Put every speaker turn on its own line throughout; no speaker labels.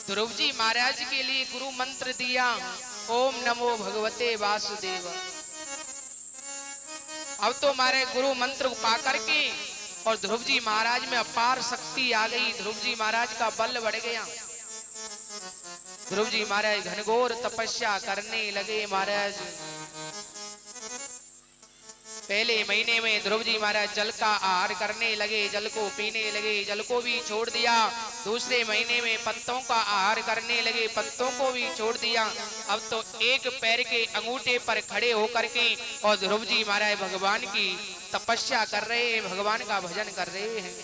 ध्रुव जी महाराज के लिए गुरु मंत्र दिया, ओम नमो भगवते वासुदेव। अब तो हमारे गुरु मंत्र को पा करके और ध्रुव जी महाराज में अपार शक्ति आ गई। ध्रुव जी महाराज का बल बढ़ गया। ध्रुव जी महाराज घनघोर तपस्या करने लगे। महाराज पहले महीने में ध्रुव जी महाराज जल का आहार करने लगे, जल को पीने लगे, जल को भी छोड़ दिया। दूसरे महीने में पत्तों का आहार करने लगे, पत्तों को भी छोड़ दिया। अब तो एक पैर के अंगूठे पर खड़े होकर के और ध्रुव जी महाराज भगवान की तपस्या कर रहे हैं, भगवान का भजन कर रहे हैं।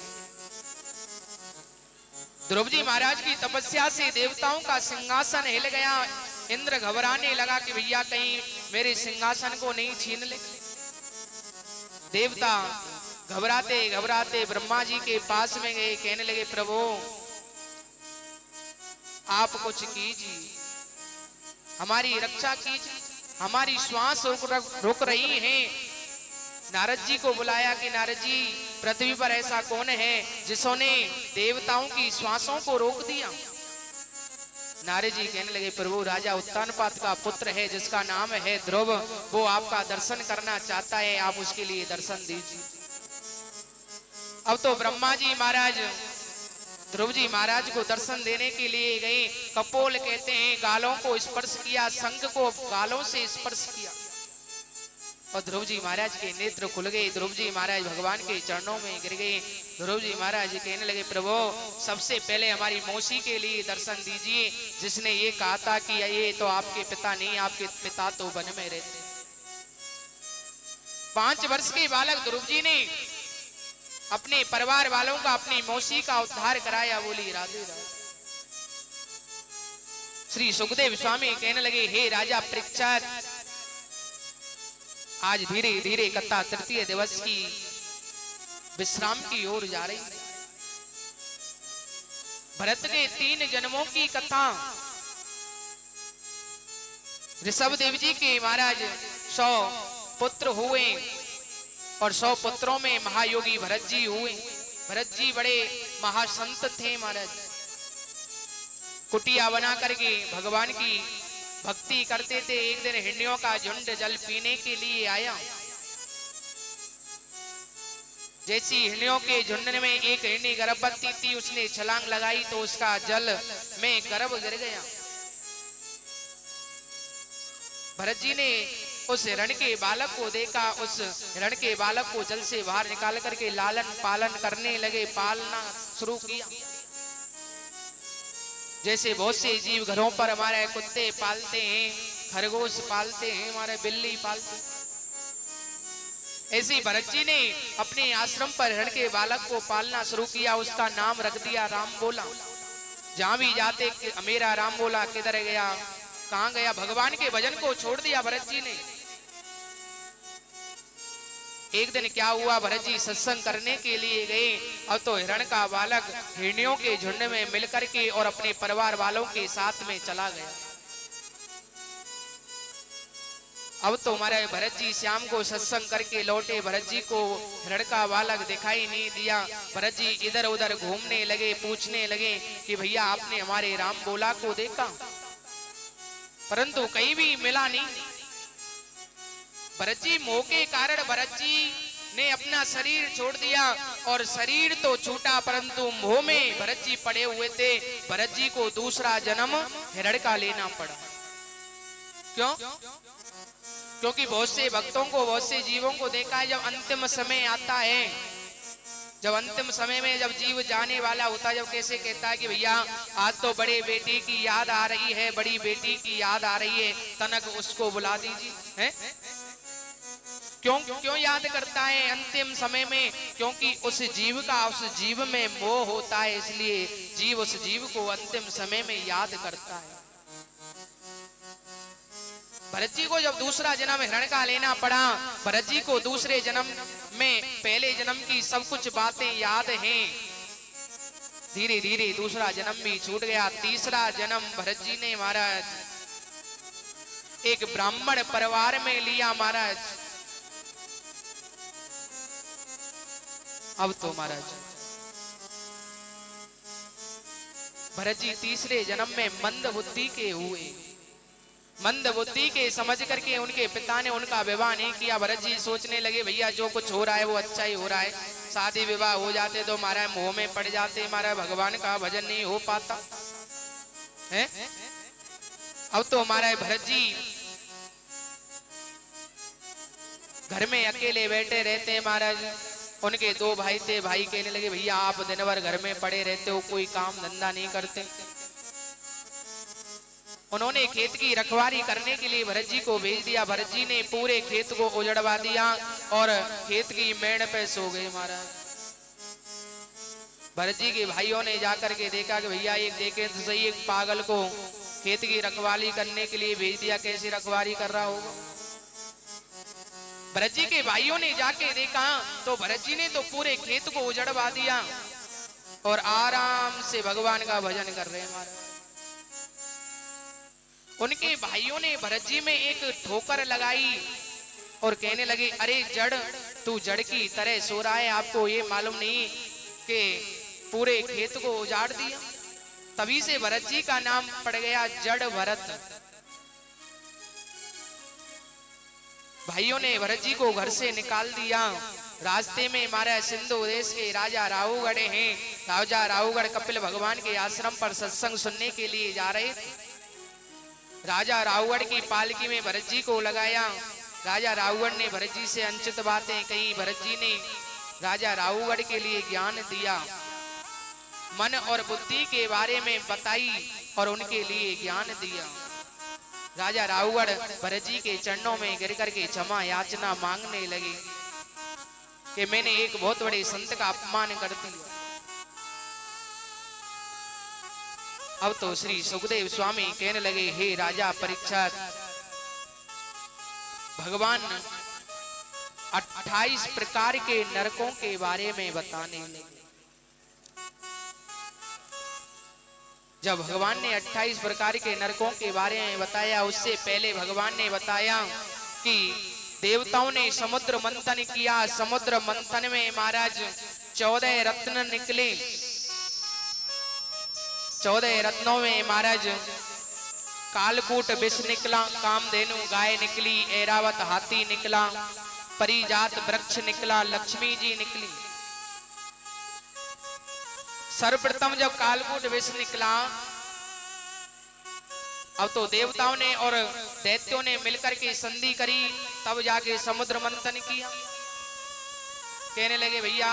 ध्रुव जी महाराज की तपस्या से देवताओं का सिंहासन हिल गया। इंद्र घबराने लगा कि भैया कहीं मेरे सिंहासन को नहीं छीन ले। देवता घबराते घबराते ब्रह्मा जी के पास में गए, कहने लगे प्रभु आप कुछ कीजिए, हमारी रक्षा कीजिए, हमारी श्वास रुक रही है। नारद जी को बुलाया कि नारद जी पृथ्वी पर ऐसा कौन है जिसने देवताओं की श्वासों को रोक दिया। नारद जी कहने लगे प्रभु राजा उत्तानपाद का पुत्र है जिसका नाम है ध्रुव, वो आपका दर्शन करना चाहता है, आप उसके लिए दर्शन दीजिए। अब तो ब्रह्मा जी महाराज ध्रुव जी महाराज को दर्शन देने के लिए गए। कपोल कहते हैं गालों को स्पर्श किया, शंख को गालों से स्पर्श किया और ध्रुव जी महाराज के नेत्र खुल गए। ध्रुव जी महाराज भगवान के चरणों में गिर गए। ध्रुव जी महाराज कहने लगे प्रभु सबसे पहले हमारी मौसी के लिए दर्शन दीजिए, जिसने ये कहा था कि ये तो आपके पिता नहीं, आपके पिता तो वन में रहते। 5 वर्ष के बालक ध्रुव जी ने अपने परिवार वालों का, अपनी मौसी का उद्धार कराया। बोली राधे राधे। श्री सुखदेव स्वामी कहने लगे हे राजा परीक्षित, आज धीरे धीरे कथा तृतीय दिवस की विश्राम की ओर जा रही है। भरत के 3 जन्मों की कथा। ऋषभ देव जी के महाराज 100 पुत्र हुए और 100 पुत्रों में महायोगी भरत जी हुए। भरत जी बड़े महासंत थे। महाराज कुटिया बना करके भगवान की भक्ति करते थे। एक दिन हिरनियों का झुंड जल पीने के लिए आया। जैसी हिरनियों के झुंड में एक हिरनी गर्भवती थी, उसने छलांग लगाई तो उसका जल में गर्भ गिर गया। भरत जी ने उस हिरण के बालक को देखा। उस हिरण के बालक को जल से बाहर निकाल करके लालन पालन करने लगे, पालना शुरू किया। जैसे बहुत से जीव घरों पर हमारे कुत्ते पालते हैं, खरगोश पालते हैं, हमारे बिल्ली पालते हैं, ऐसे भरत जी ने अपने आश्रम पर हिरण के बालक को पालना शुरू किया। उसका नाम रख दिया राम बोला। जहां भी जाते मेरा राम बोला, किधर गया, कहां गया, भगवान के भजन को छोड़ दिया भरत जी ने। एक दिन क्या हुआ, भरत जी सत्संग करने के लिए गए। अब तो हिरण का बालक हिरनियों के झुंड में मिलकर के और अपने परिवार वालों के साथ में चला गया। अब तो हमारे भरत जी शाम को सत्संग करके लौटे। भरत जी को हिरण का बालक दिखाई नहीं दिया। भरत जी इधर उधर घूमने लगे, पूछने लगे कि भैया आपने हमारे राम बोला को देखा, परंतु कहीं भी मिला नहीं। भरत जी मोह के कारण भरत जी ने अपना शरीर छोड़ दिया और शरीर तो छूटा परंतु मोह में भरत जी पड़े हुए थे। भरत जी को दूसरा जन्म हिरण का लेना पड़ा। क्यों? क्योंकि बहुत से भक्तों को, बहुत से जीवों को देखा है, जब अंतिम समय आता है, जब अंतिम समय में जब जीव जाने वाला होता है, जब कैसे कहता है कि भैया आज तो बड़े बेटी की याद आ रही है, बड़ी बेटी की याद आ रही है, तनक उसको बुला दीजिए। हैं? क्यों याद करता है अंतिम समय में? क्योंकि उस जीव का, उस जीव में मोह होता है, इसलिए जीव उस जीव को अंतिम समय में याद करता है। भरत जी को जब दूसरा जन्म हिरण का लेना पड़ा, भरत जी को दूसरे जन्म में पहले जन्म की सब कुछ बातें याद हैं। धीरे धीरे दूसरा जन्म भी छूट गया। तीसरा जन्म भरत जी ने महाराज एक ब्राह्मण परिवार में लिया। महाराज अब तो महाराज भरत जी तीसरे जन्म में मंद बुद्धि के हुए। मंद बुद्धि के समझ करके उनके पिता ने उनका विवाह नहीं किया। भरत जी सोचने लगे भैया जो कुछ हो रहा है वो अच्छा ही हो रहा है, शादी विवाह हो जाते तो हमारा मोह में पड़ जाते, हमारा भगवान का भजन नहीं हो पाता है। अब तो हमारा भरत जी घर में अकेले बैठे रहते हैं महाराज। उनके दो भाई थे, भाई कहने लगे भैया आप दिन भर घर में पड़े रहते हो, कोई काम धंधा नहीं करते। उन्होंने खेत की रखवाली करने के लिए भरत जी को भेज दिया। भरत जी ने पूरे खेत को उजड़वा दिया और खेत की मेड़ पे सो गए महाराज। भरत जी के भाइयों ने जाकर के देखा कि भैया एक देखे तो सही, एक पागल को खेत की रखवाली करने के लिए भेज दिया, कैसे रखवाली कर रहा होगा। भरत जी के भाइयों ने जाके देखा तो भरत जी ने तो पूरे खेत को उजड़वा दिया और आराम से भगवान का भजन कर रहे हैं महाराज। उनके भाइयों ने भरत जी में एक ठोकर लगाई और कहने लगे अरे जड़, तू जड़ की तरह सो रहा है, आपको ये मालूम नहीं कि पूरे खेत को उजाड़ दिया। तभी से भरत जी का नाम पड़ गया जड़ भरत। भाइयों ने भरत जी को घर से निकाल दिया। रास्ते में हमारा सिंधु देश के राजा राहुगढ़ हैं। राजा राहुगढ़ कपिल भगवान के आश्रम पर सत्संग सुनने के लिए जा रहे थे। राजा राहुगढ़ की पालकी में भरत जी को लगाया। राजा राहुगढ़ ने भरत जी से अनुचित बातें कही। भरत जी ने राजा राहुगढ़ के लिए ज्ञान दिया, मन और बुद्धि के बारे में बताई और उनके लिए ज्ञान दिया। राजा राहुगढ़ भरत जी के चरणों में गिर करके क्षमा याचना मांगने लगे कि मैंने एक बहुत बड़े संत का अपमान कर दिया। अब तो श्री सुखदेव स्वामी कहने लगे हे राजा परीक्षित, भगवान 28 प्रकार के नरकों के बारे में बताने लगे। जब भगवान ने 28 प्रकार के नरकों के बारे में बताया, उससे पहले भगवान ने बताया कि देवताओं ने समुद्र मंथन किया। समुद्र मंथन में महाराज 14 रत्न निकले। 14 रत्नों में महाराज कालकूट विष निकला, कामधेनु गाय निकली, ऐरावत हाथी निकला, परिजात वृक्ष निकला, लक्ष्मी जी निकली। सर्वप्रथम जब कालकूट विष निकला, अब तो देवताओं ने और दैत्यों ने मिलकर के संधि करी, तब जाके समुद्र मंथन किया। कहने लगे भैया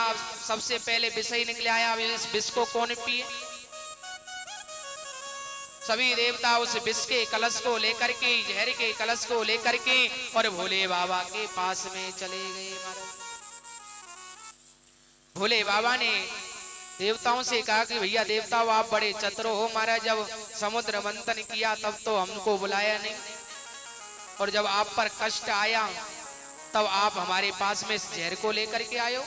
सबसे पहले विष ही निकले आया, अब इस विष को कौन पिए। सभी देवता उस विष के कलश को लेकर के, जहर के कलश को लेकर के और भोले बाबा के पास में चले गए महाराज। भोले बाबा ने देवताओं से कहा कि भैया देवताओं आप बड़े चतुर हो, महाराज जब समुद्र मंथन किया तब तो हमको बुलाया नहीं, और जब आप पर कष्ट आया तब आप हमारे पास में इस जहर को लेकर के आयो।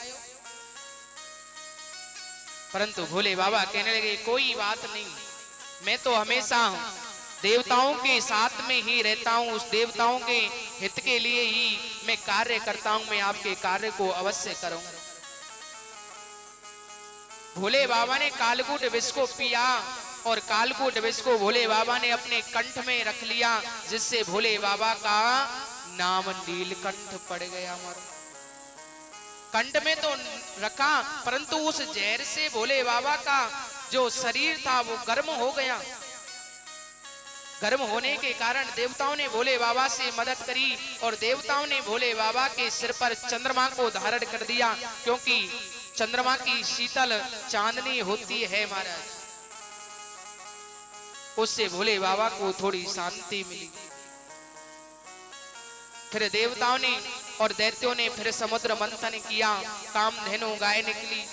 परंतु भोले बाबा कहने लगे कोई बात नहीं, मैं तो हमेशा देवताओं के साथ में ही रहता हूँ, उस देवताओं के हित के लिए ही मैं कार्य करता हूँ, मैं आपके कार्य को अवश्य करूंगा। भोले बाबा ने कालकूट विष को पिया और कालकूट विष को भोले बाबा ने अपने कंठ में रख लिया, जिससे भोले बाबा का नाम नीलकंठ पड़ गया। हमारा कंठ में तो रखा, परंतु उस जहर से भोले बाबा का जो शरीर था वो गर्म हो गया। गर्म होने के कारण देवताओं ने भोले बाबा से मदद करी और देवताओं ने भोले बाबा के सिर पर चंद्रमा को धारण कर दिया, क्योंकि चंद्रमा की शीतल चांदनी होती है महाराज, उससे भोले बाबा को थोड़ी शांति मिली। फिर देवताओं ने और दैत्यों ने फिर समुद्र मंथन किया। कामधेनु गाय निकली,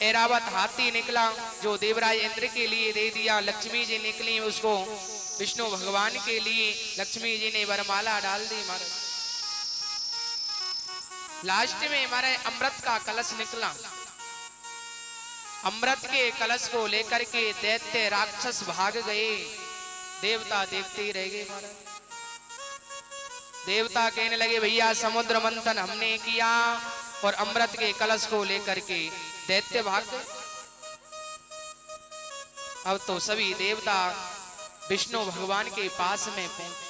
ऐरावत हाथी निकला जो देवराज इंद्र के लिए दे दिया, लक्ष्मी जी निकली उसको विष्णु भगवान के लिए लक्ष्मी जी ने वरमाला डाल दी महाराज। लास्ट में हमारे अमृत का कलश निकला। अमृत के कलश को लेकर के दैत्य राक्षस भाग गए, देवता देखते ही रह गए महाराज। देवता कहने लगे भैया समुद्र मंथन हमने किया और अमृत के कलश को लेकर के दैत्य भाग गए। अब तो सभी देवता विष्णु भगवान के पास में पहुंचे।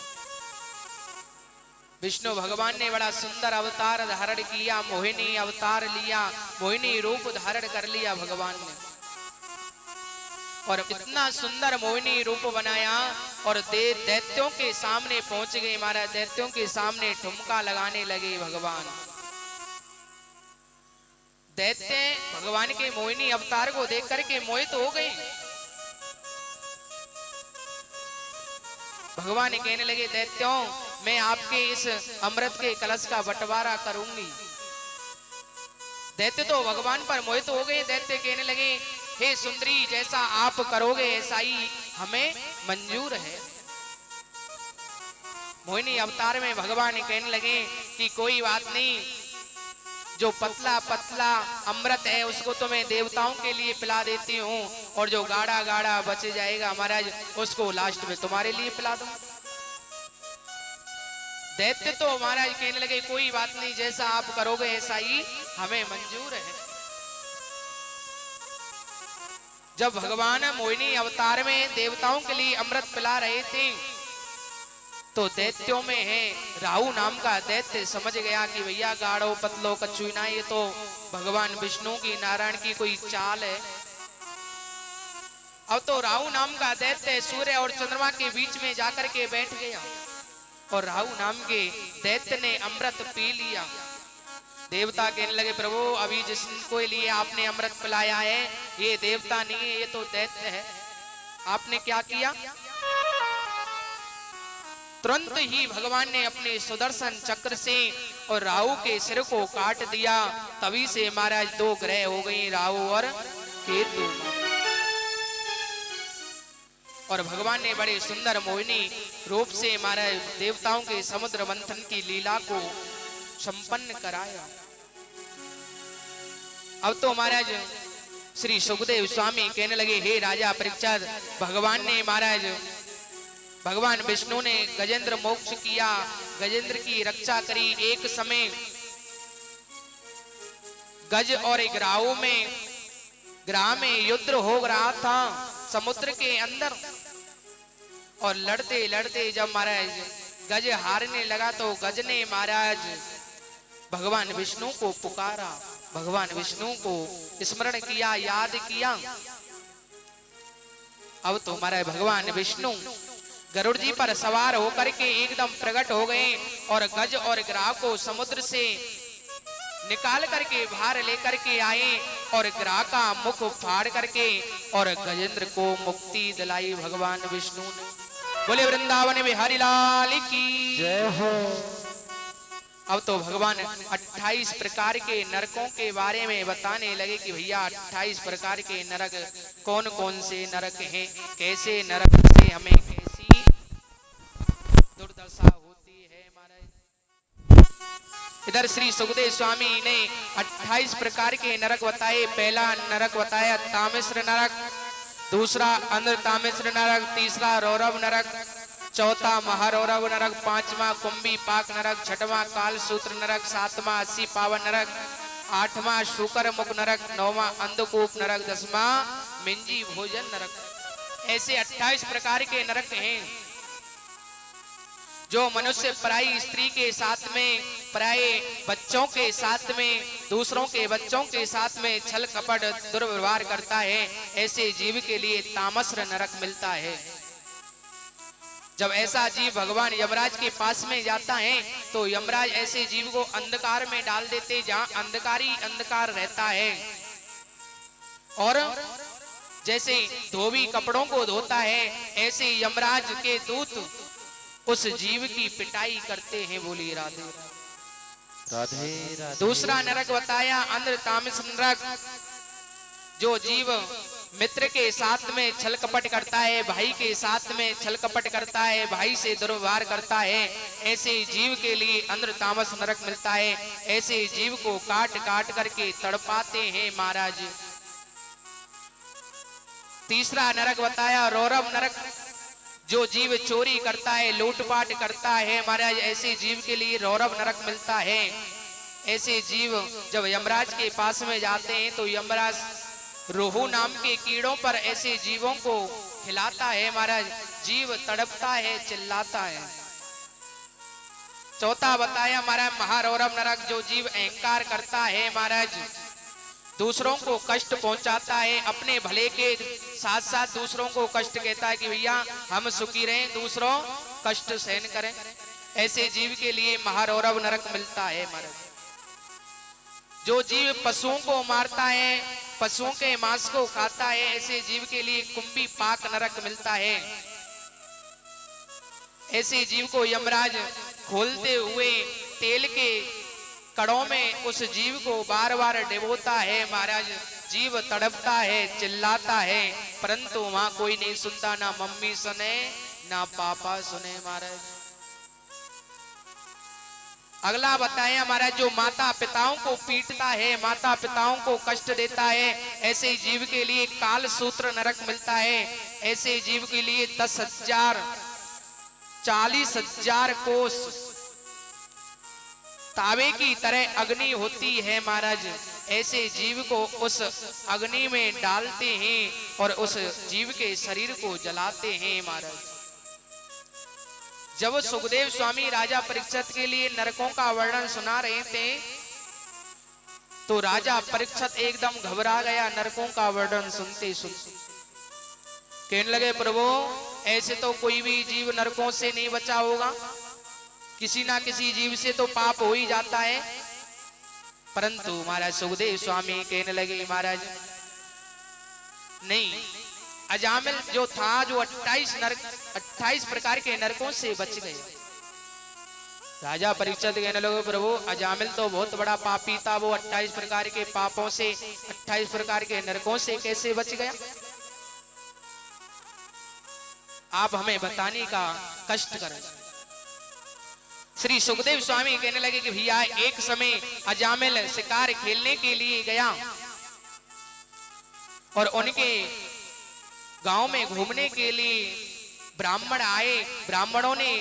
विष्णु भगवान ने बड़ा सुंदर अवतार धारण किया, मोहिनी अवतार लिया, मोहिनी रूप धारण कर लिया भगवान ने, और इतना सुंदर मोहिनी रूप बनाया और दैत्यों के सामने पहुंच गए महाराज। दैत्यों के सामने ठुमका लगाने लगे भगवान। दैत्य भगवान के मोहिनी अवतार को देख करके मोहित हो गए। भगवान कहने लगे, दैत्यों मैं आपके इस अमृत के कलश का बंटवारा करूंगी। दैत्य तो भगवान पर मोहित हो गए। दैत्य कहने लगे, हे सुंदरी जैसा आप करोगे ऐसा ही हमें मंजूर है। मोहिनी अवतार में भगवान कहने लगे कि कोई बात नहीं, जो पतला पतला अमृत है उसको तो मैं देवताओं के लिए पिला देती हूँ, और जो गाढ़ा गाढ़ा बच जाएगा महाराज उसको लास्ट में तुम्हारे लिए पिला दूं। दैत्य तो महाराज कहने लगे, कोई बात नहीं, जैसा आप करोगे ऐसा ही हमें मंजूर है। जब भगवान मोहिनी अवतार में देवताओं के लिए अमृत पिला रहे थे, तो दैत्यों में है राहु नाम का दैत्य समझ गया कि भैया गाढ़ो पतलो कछुना, ये तो भगवान विष्णु की नारायण की कोई चाल है। अब तो राहु नाम का दैत्य सूर्य और चंद्रमा के बीच में जाकर के बैठ गया, और राहु नाम के दैत्य ने अमृत पी लिया। देवता कहने लगे, प्रभु अभी जिसको लिए आपने अमृत पिलाया है ये देवता नहीं है, ये तो दैत्य है। आपने क्या किया? तुरंत ही भगवान ने अपने सुदर्शन चक्र से और राहु के सिर को काट दिया। तभी से महाराज दो ग्रह हो गए, राहु और केतु। और भगवान ने बड़े सुंदर मोहिनी रूप से महाराज देवताओं के समुद्र मंथन की लीला को संपन्न कराया। अब तो महाराज श्री सुखदेव स्वामी कहने लगे, हे राजा परीक्षित, भगवान विष्णु ने गजेंद्र मोक्ष किया, गजेंद्र की रक्षा करी। एक समय गज और ग्राह में युद्ध हो रहा था समुद्र के अंदर, और लड़ते लड़ते जब महाराज गज हारने लगा तो गज ने महाराज भगवान विष्णु को पुकारा, भगवान विष्णु को स्मरण किया, याद किया। अब तो हमारे भगवान विष्णु गरुड़ जी पर सवार होकर के एकदम प्रकट हो गए, और गज और ग्राह को समुद्र से निकाल करके बाहर लेकर के आए, और ग्राह का मुख फाड़ करके और गजेंद्र को मुक्ति दिलाई भगवान विष्णु ने। बोले वृंदावन बिहारी लाल की जय हो। अब तो भगवान 28 प्रकार के नरकों के बारे में बताने लगे कि भैया 28 प्रकार के नरक कौन कौन से नरक हैं, कैसे नरक से हमें कैसी दुर्दशा होती है महाराज। इधर श्री सुखदेव स्वामी ने 28 प्रकार के नरक बताए। पहला नरक बताया तामिश्र नरक, दूसरा अंधर तामिश्र नरक, तीसरा रौरव नरक, चौथा महारौरव नरक, पांचवा कुंभी पाक नरक, छठवां काल सूत्र नरक, सातवां 80 पावन नरक, आठवां शुकर मुख नरक, नौवां अंधकूप नरक, 10वां मिंजी भोजन नरक। ऐसे 28 प्रकार के नरक हैं। जो मनुष्य पराई स्त्री के साथ में, पराये बच्चों के साथ में, दूसरों के बच्चों के साथ में छल कपट दुर्व्यवहार करता है, ऐसे जीव के लिए तामस्र नरक मिलता है। जब ऐसा जीव भगवान यमराज के पास में जाता है तो यमराज ऐसे जीव को अंधकार में डाल देते, जहां अंधकार ही अंधकार रहता है। और जैसे धोबी कपड़ों को धोता है, ऐसे यमराज के दूत उस जीव की पिटाई करते हैं। बोली राधे राधे राधे। दूसरा नरक बताया अंध तामस नरक। जो जीव मित्र के साथ में छल कपट करता है, भाई के साथ में छल कपट करता है, भाई से दुर्व्यवहार करता है, ऐसे जीव के लिए अंध तामस नरक मिलता है। ऐसे जीव को काट काट करके तड़पाते हैं महाराज। तीसरा नरक बताया रौरव नरक। जो जीव चोरी करता है, लूटपाट करता है महाराज, ऐसे जीव के लिए रौरव नरक मिलता है। ऐसे जीव जब यमराज के पास में जाते हैं तो यमराज रोहू नाम के कीड़ों पर ऐसे जीवों को खिलाता है महाराज। जीव तड़पता है, चिल्लाता है। चौथा बताया महाराज महारौरव नरक, जो जीव अहंकार करता है महाराज, दूसरों को कष्ट पहुंचाता है, अपने भले के साथ साथ दूसरों को कष्ट कहता है कि भैया हम सुखी रहें, दूसरों कष्ट सहन करें, ऐसे जीव के लिए महारौरव नरक मिलता है महाराज। जो जीव पशुओं को मारता है, पशुओं के मांस को खाता है, ऐसे जीव के लिए कुंभी पाक नरक मिलता है। ऐसे जीव को यमराज खोलते हुए तेल के कड़ों में उस जीव को बार बार डुबोता है महाराज। जीव तड़पता है, चिल्लाता है, परंतु वहां कोई नहीं सुनता, ना मम्मी सुने ना पापा सुने महाराज। अगला बताया महाराज, जो माता पिताओं को पीटता है, माता पिताओं को कष्ट देता है, ऐसे जीव के लिए काल सूत्र नरक मिलता है। ऐसे जीव के लिए 10,000 40,000 कोस तावे की तरह अग्नि होती है महाराज। ऐसे जीव को उस अग्नि में डालते हैं और उस जीव के शरीर को जलाते हैं महाराज। जब सुखदेव स्वामी राजा परीक्षित के लिए नरकों का वर्णन सुना रहे थे तो राजा परीक्षित एकदम घबरा गया नरकों का वर्णन सुनते सुनते। कहने लगे प्रभु ऐसे तो कोई भी जीव नरकों से नहीं बचा होगा, किसी ना किसी जीव से तो पाप हो ही जाता है। परंतु महाराज सुखदेव स्वामी कहने लगे महाराज नहीं, अजामिल जो था जो 28 प्रकार के नरकों से बच गए। राजा परीक्षित कहने लगे प्रभु अजामिल तो बहुत बड़ा पापी था, वो 28 प्रकार के पापों से 28 प्रकार के नरकों से कैसे बच गया? आप हमें बताने का कष्ट करें। श्री सुखदेव स्वामी कहने लगे कि भैया एक समय अजामिल शिकार खेलने के लिए गया और उनके गांव में घूमने के लिए ब्राह्मण आए। ब्राह्मणों ने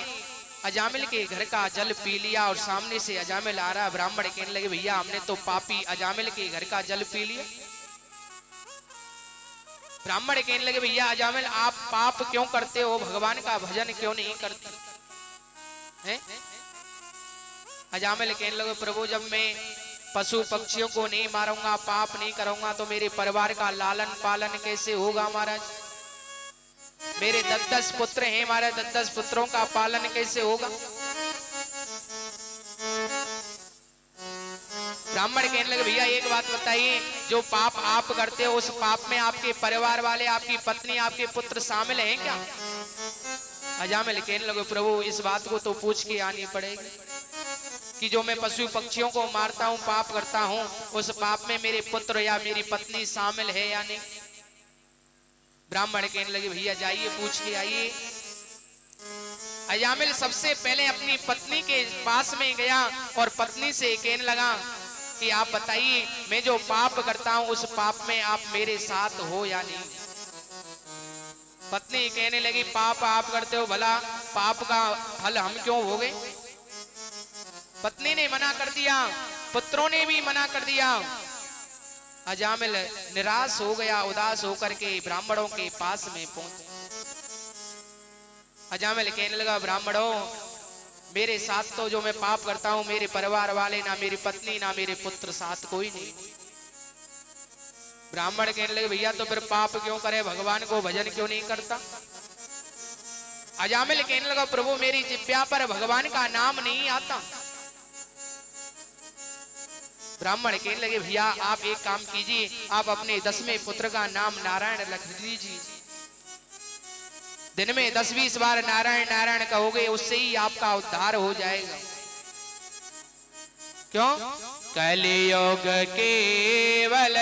अजामिल के घर का जल पी लिया और सामने से अजामिल आ रहा। ब्राह्मण कहने लगे भैया हमने तो पापी अजामिल के घर का जल पी लिया। ब्राह्मण कहने लगे भैया अजामिल आप पाप क्यों करते हो, भगवान का भजन क्यों नहीं करते हैं? अजामिल कहने लगे प्रभु जब मैं पशु पक्षियों को नहीं मारूंगा, पाप नहीं करूंगा तो मेरे परिवार का लालन पालन कैसे होगा महाराज? मेरे 10 पुत्र हैं महाराज, 10 पुत्रों का पालन कैसे होगा? ब्राह्मण कहने लगे भैया एक बात बताइए, जो पाप आप करते हो उस पाप में आपके परिवार वाले, आपकी पत्नी, आपके पुत्र शामिल हैं क्या? अजामिल कहने लगे प्रभु इस बात को तो पूछ के आनी पड़ेगी कि जो मैं पशु पक्षियों को मारता हूं, पाप करता हूं, उस पाप में मेरे पुत्र या मेरी पत्नी शामिल है या नहीं? ब्राह्मण कहने लगे भैया जाइए पूछ के आइए। अजामिल सबसे पहले अपनी पत्नी के पास में गया और पत्नी से कहने लगा कि आप बताइए मैं जो पाप करता हूं उस पाप में आप मेरे साथ हो या नहीं? पत्नी कहने लगी पाप आप करते हो, भला पाप का फल हम क्यों भोगे? पत्नी ने मना कर दिया, पुत्रों ने भी मना कर दिया। अजामिल निराश हो गया, उदास होकर के ब्राह्मणों के पास में पहुंचे। अजामिल कहने लगा ब्राह्मणों मेरे साथ तो जो मैं पाप करता हूं मेरे परिवार वाले, ना मेरी पत्नी ना मेरे पुत्र, साथ कोई नहीं। ब्राह्मण कहने लगे भैया तो फिर पाप क्यों करे, भगवान को भजन क्यों नहीं करता? अजामिल कहने लगा प्रभु मेरी जिह्वा पर भगवान का नाम नहीं आता। ब्राह्मण कहने लगे भैया आप एक काम कीजिए, आप अपने 10वें पुत्र का नाम नारायण रख दीजिए। दिन में 10-20 बार नारायण नारायण कहोगे, उससे ही आपका उद्धार हो जाएगा। क्यों? कलियुग केवल